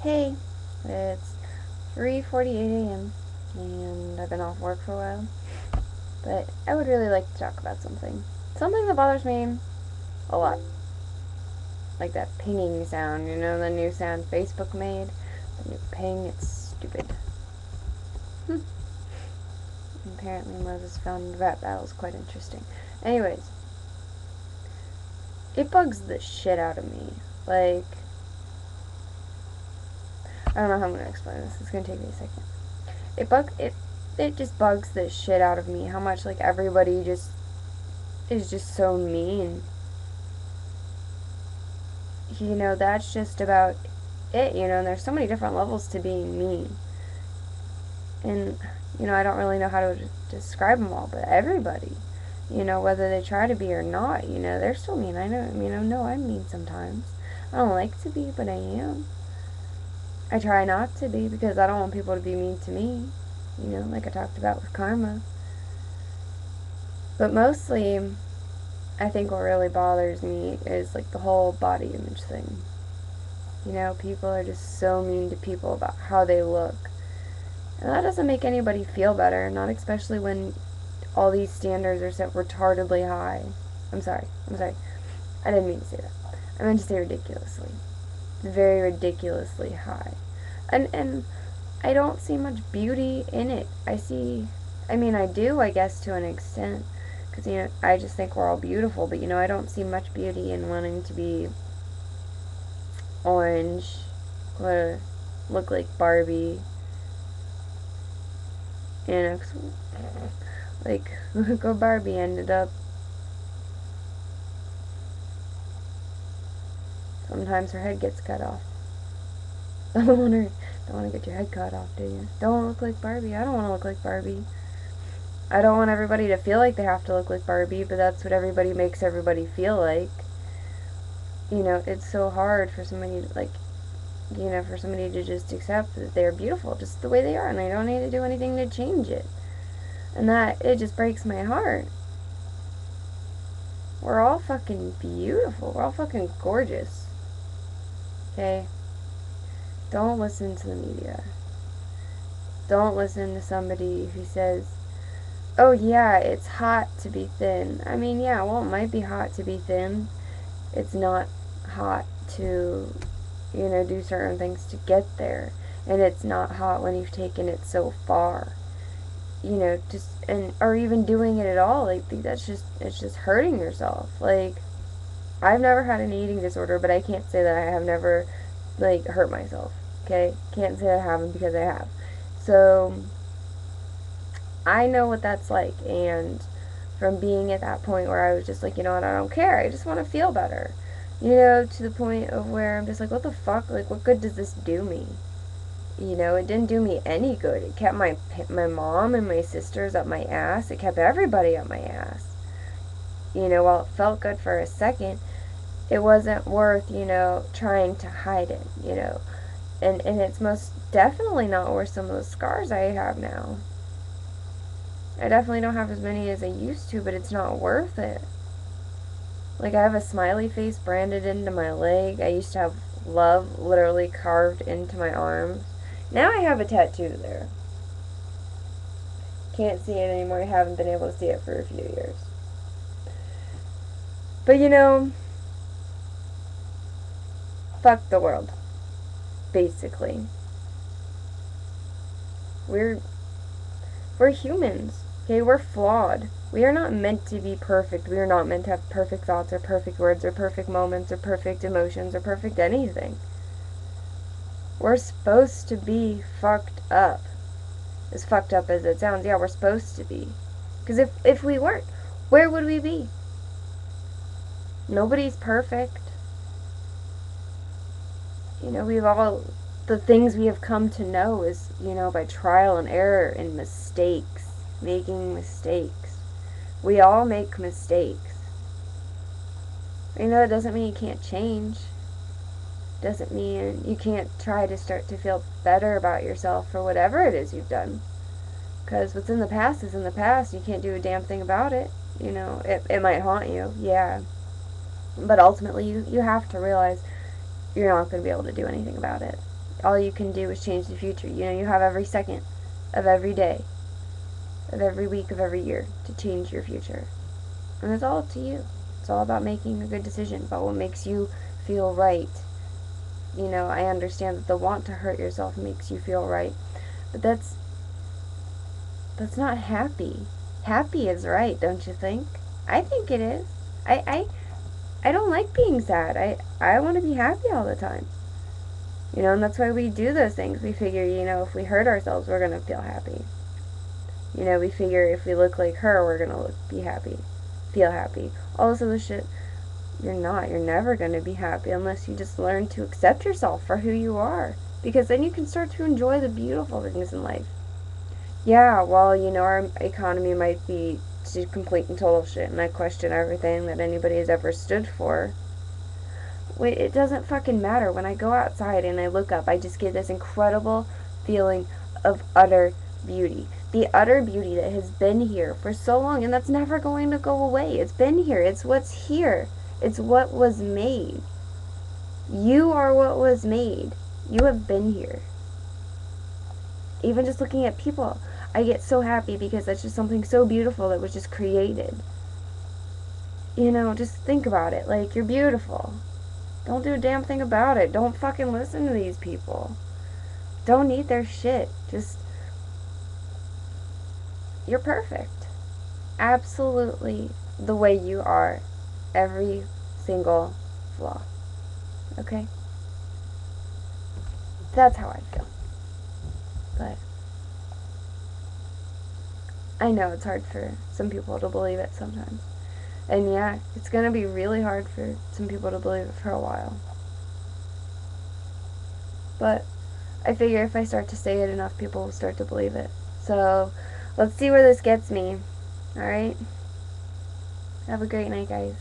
Hey, it's 3:48 a.m. and I've been off work for a while, but I would really like to talk about something. Something that bothers me a lot. Like that pinging sound, the new sound Facebook made? The new ping, it's stupid. Apparently Moses found that was quite interesting. Anyways, it bugs the shit out of me. Like, I don't know how I'm gonna explain this. It's gonna take me a second. It just bugs the shit out of me how much like everybody just is just so mean. That's just about it, and there's so many different levels to being mean. And, I don't really know how to describe them all, but everybody, whether they try to be or not, they're still mean. I know I'm mean sometimes. I don't like to be, but I am. I try not to be because I don't want people to be mean to me, like I talked about with karma. But mostly, I think what really bothers me is like the whole body image thing. People are just so mean to people about how they look. And that doesn't make anybody feel better, not especially when all these standards are set retardedly high. I'm sorry. I didn't mean to say that. I meant to say ridiculously. Very ridiculously high. And I don't see much beauty in it. I do, I guess, to an extent. Because, I just think we're all beautiful. But, I don't see much beauty in wanting to be orange, or look like Barbie, like, look how Barbie ended up. Sometimes her head gets cut off. Don't want to get your head cut off, do you? Don't want to look like Barbie. I don't want to look like Barbie. I don't want everybody to feel like they have to look like Barbie, but that's what everybody makes everybody feel like. It's so hard for somebody to just accept that they're beautiful just the way they are, and they don't need to do anything to change it. And that, it just breaks my heart. We're all fucking beautiful. We're all fucking gorgeous. Okay? Don't listen to the media. Don't listen to somebody who says, oh yeah, it's hot to be thin. Yeah, well, it might be hot to be thin. It's not hot to, do certain things to get there. And it's not hot when you've taken it so far. Or even doing it at all. Like, it's just hurting yourself. Like, I've never had an eating disorder, but I can't say that I have never, like, hurt myself. Okay? Can't say I haven't because I have. So, I know what that's like, and from being at that point where I was just like, you know what, I don't care, I just want to feel better. To the point of where I'm just like, what the fuck, like, what good does this do me? It didn't do me any good. It kept my mom and my sisters up my ass. It kept everybody up my ass. While it felt good for a second, it wasn't worth, trying to hide it, And it's most definitely not worth some of the scars I have now. I definitely don't have as many as I used to, but it's not worth it. Like, I have a smiley face branded into my leg. I used to have love literally carved into my arms. Now I have a tattoo there. Can't see it anymore. I haven't been able to see it for a few years. But fuck the world. Basically. We're humans. Okay, we're flawed. We are not meant to be perfect. We are not meant to have perfect thoughts or perfect words or perfect moments or perfect emotions or perfect anything. We're supposed to be fucked up. As fucked up as it sounds, yeah, we're supposed to be. Because if we weren't, where would we be? Nobody's perfect. We've all, the things we have come to know is, by trial and error and mistakes. Making mistakes. We all make mistakes. That doesn't mean you can't change. Doesn't mean you can't try to start to feel better about yourself for whatever it is you've done. Because what's in the past is in the past. You can't do a damn thing about it. It might haunt you, yeah. But ultimately, you have to realize you're not going to be able to do anything about it. All you can do is change the future. You know, you have every second of every day, of every week, of every year to change your future. And it's all up to you. It's all about making a good decision, about what makes you feel right. You know, I understand that the want to hurt yourself makes you feel right, but that's not happy. Happy is right, don't you think? I think it is. I I, I don't like being sad. I want to be happy all the time. You know, and that's why we do those things. We figure, you know, if we hurt ourselves, we're going to feel happy. You know, we figure if we look like her, we're going to be happy. Feel happy. All this other shit, you're not. You're never going to be happy unless you just learn to accept yourself for who you are. Because then you can start to enjoy the beautiful things in life. Yeah, well, you know, our economy might be complete and total shit, and I question everything that anybody has ever stood for. Wait, it doesn't fucking matter. When I go outside and I look up, I just get this incredible feeling of utter beauty. The utter beauty that has been here for so long, and that's never going to go away. It's been here. It's what's here. It's what was made. You are what was made. You have been here. Even just looking at people, I get so happy because that's just something so beautiful that was just created. You know, just think about it. Like, you're beautiful. Don't do a damn thing about it. Don't fucking listen to these people. Don't eat their shit. Just, you're perfect. Absolutely the way you are. Every single flaw. Okay? That's how I feel. But I know it's hard for some people to believe it sometimes. And yeah, it's gonna be really hard for some people to believe it for a while. But I figure if I start to say it enough, people will start to believe it. So let's see where this gets me. Alright? Have a great night, guys.